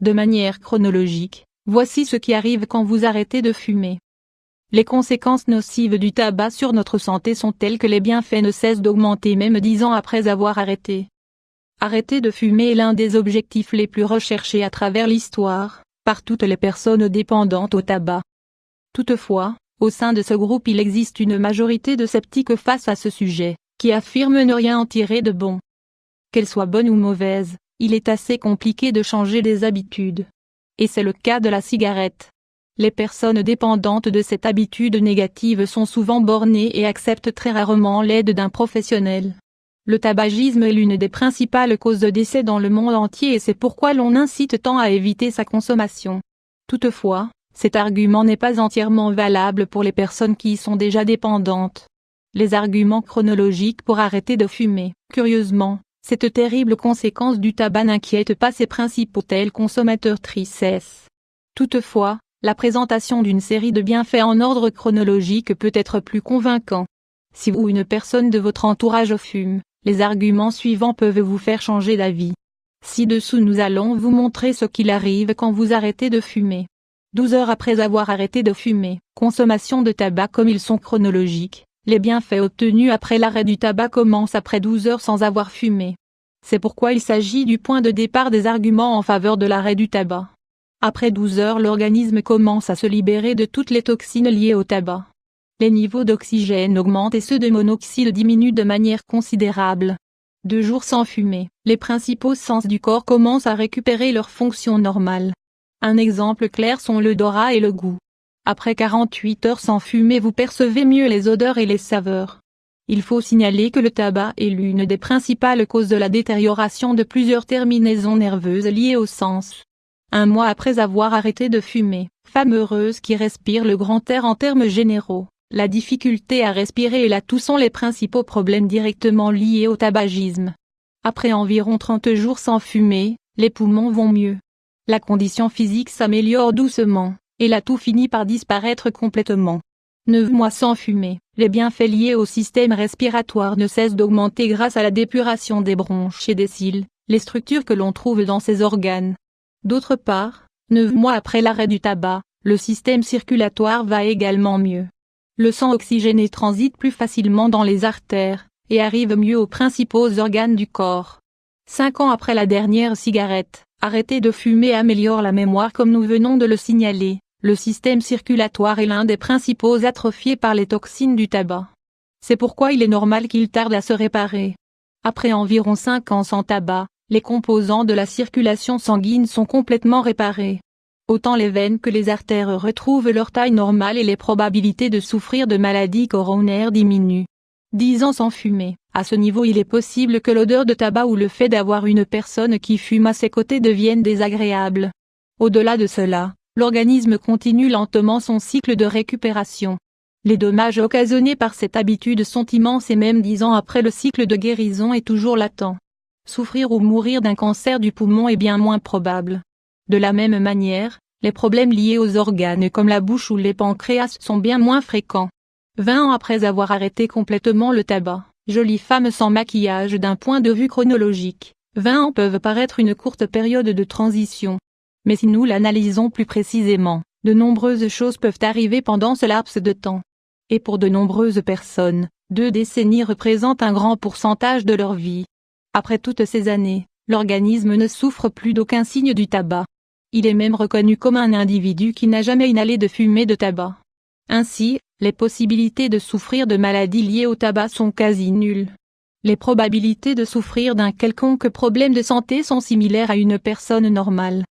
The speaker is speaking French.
De manière chronologique, voici ce qui arrive quand vous arrêtez de fumer. Les conséquences nocives du tabac sur notre santé sont telles que les bienfaits ne cessent d'augmenter même 10 ans après avoir arrêté. Arrêter de fumer est l'un des objectifs les plus recherchés à travers l'histoire, par toutes les personnes dépendantes au tabac. Toutefois, au sein de ce groupe il existe une majorité de sceptiques face à ce sujet, qui affirment ne rien en tirer de bon. Qu'elle soit bonne ou mauvaise, il est assez compliqué de changer des habitudes. Et c'est le cas de la cigarette. Les personnes dépendantes de cette habitude négative sont souvent bornées et acceptent très rarement l'aide d'un professionnel. Le tabagisme est l'une des principales causes de décès dans le monde entier et c'est pourquoi l'on incite tant à éviter sa consommation. Toutefois, cet argument n'est pas entièrement valable pour les personnes qui y sont déjà dépendantes. Les arguments chronologiques pour arrêter de fumer. Curieusement, cette terrible conséquence du tabac n'inquiète pas ses principaux tels consommateurs tristesse. Toutefois, la présentation d'une série de bienfaits en ordre chronologique peut être plus convaincant. Si vous ou une personne de votre entourage fume, les arguments suivants peuvent vous faire changer d'avis. Ci-dessous nous allons vous montrer ce qu'il arrive quand vous arrêtez de fumer. 12 heures après avoir arrêté de fumer, consommation de tabac comme ils sont chronologiques, les bienfaits obtenus après l'arrêt du tabac commencent après 12 heures sans avoir fumé. C'est pourquoi il s'agit du point de départ des arguments en faveur de l'arrêt du tabac. Après 12 heures l'organisme commence à se libérer de toutes les toxines liées au tabac. Les niveaux d'oxygène augmentent et ceux de monoxyde diminuent de manière considérable. 2 jours sans fumer, les principaux sens du corps commencent à récupérer leurs fonctions normales. Un exemple clair sont l'odorat et le goût. Après 48 heures sans fumer vous percevez mieux les odeurs et les saveurs. Il faut signaler que le tabac est l'une des principales causes de la détérioration de plusieurs terminaisons nerveuses liées au sens. 1 mois après avoir arrêté de fumer, femme heureuse qui respire le grand air en termes généraux. La difficulté à respirer et la toux sont les principaux problèmes directement liés au tabagisme. Après environ 30 jours sans fumer, les poumons vont mieux. La condition physique s'améliore doucement, et la toux finit par disparaître complètement. 9 mois sans fumer, les bienfaits liés au système respiratoire ne cessent d'augmenter grâce à la dépuration des bronches et des cils, les structures que l'on trouve dans ces organes. D'autre part, 9 mois après l'arrêt du tabac, le système circulatoire va également mieux. Le sang oxygéné transite plus facilement dans les artères, et arrive mieux aux principaux organes du corps. 5 ans après la dernière cigarette, arrêter de fumer améliore la mémoire comme nous venons de le signaler. Le système circulatoire est l'un des principaux atrophiés par les toxines du tabac. C'est pourquoi il est normal qu'il tarde à se réparer. Après environ 5 ans sans tabac, les composants de la circulation sanguine sont complètement réparés. Autant les veines que les artères retrouvent leur taille normale et les probabilités de souffrir de maladies coronaires diminuent. 10 ans sans fumer, à ce niveau il est possible que l'odeur de tabac ou le fait d'avoir une personne qui fume à ses côtés devienne désagréable. Au-delà de cela, l'organisme continue lentement son cycle de récupération. Les dommages occasionnés par cette habitude sont immenses et même 10 ans après le cycle de guérison est toujours latent. Souffrir ou mourir d'un cancer du poumon est bien moins probable. De la même manière, les problèmes liés aux organes comme la bouche ou les pancréas sont bien moins fréquents. 20 ans après avoir arrêté complètement le tabac, jolie femme sans maquillage d'un point de vue chronologique, 20 ans peuvent paraître une courte période de transition. Mais si nous l'analysons plus précisément, de nombreuses choses peuvent arriver pendant ce laps de temps. Et pour de nombreuses personnes, 2 décennies représentent un grand pourcentage de leur vie. Après toutes ces années, l'organisme ne souffre plus d'aucun signe du tabac. Il est même reconnu comme un individu qui n'a jamais inhalé de fumée de tabac. Ainsi, les possibilités de souffrir de maladies liées au tabac sont quasi nulles. Les probabilités de souffrir d'un quelconque problème de santé sont similaires à une personne normale.